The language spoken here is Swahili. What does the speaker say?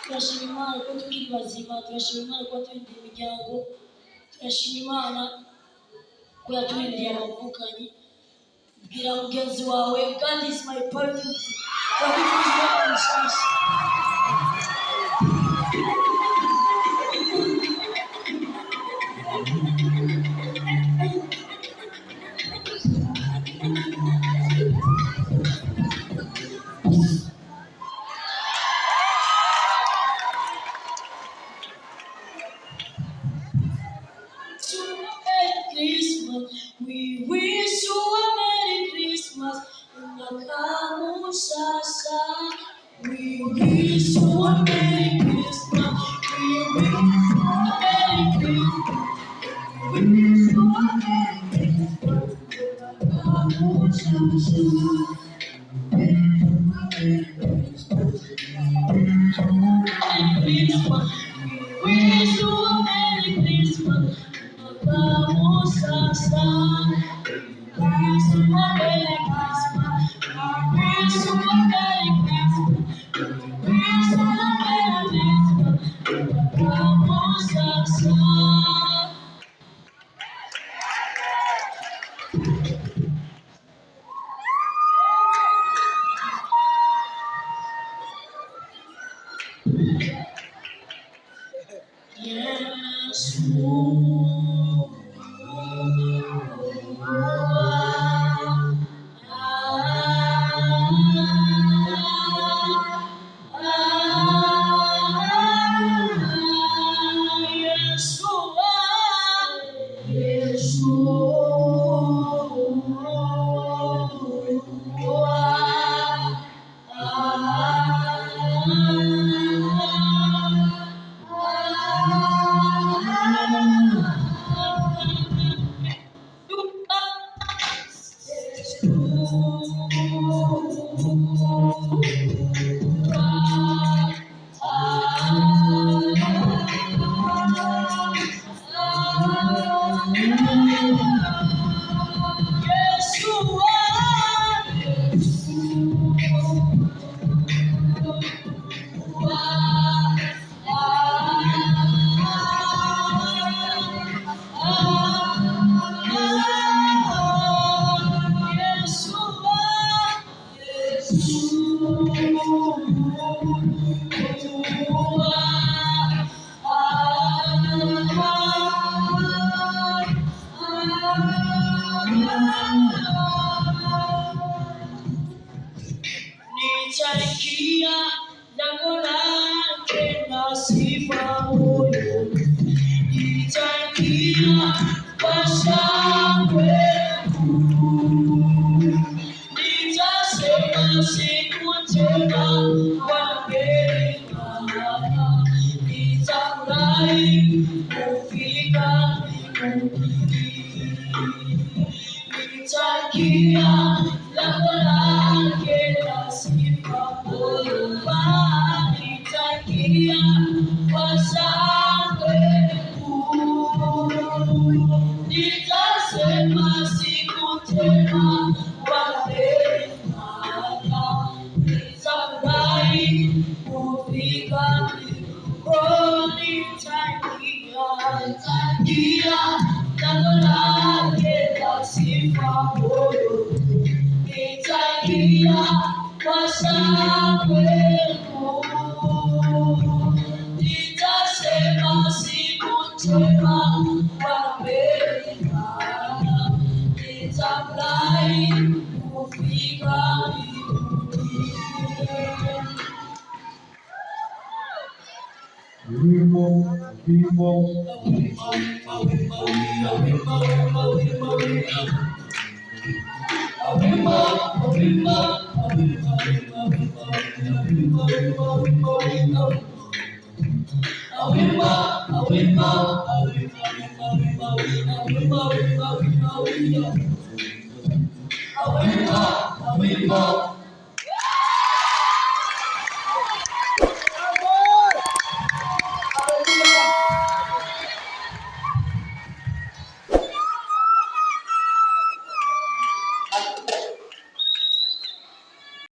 Turashimimana ko tukiri bazima, turashimimana ko turindiye imiryango, turashimimana ko yaturindiye abavukanyi. Bwira mugenzi wawe, God is my perfect. Wabifuzwa umushasha. We wish you a Merry Christmas. We wish you a Merry Christmas. We wish you a Merry Christmas. We wish you a Merry Christmas. We wish you a Merry Christmas. Nitaingia lango lake na sifa moyo, nitaingia kwa shangwe kuu, nitasema siku njema Bwana amefanya, nitafurahi kufika mbinguni, nitaingia lango lake na sifa moyo, nitaingia kwa shangwe kuu, nitasema siku njema Bwana amefanya, nitafurahi kufika mbinguni, nitaingia lango lake la sifa moyo, nitaingia kwa shangwe kuu, nitasema siku njema Bwana amefanya, nitafurahi kufika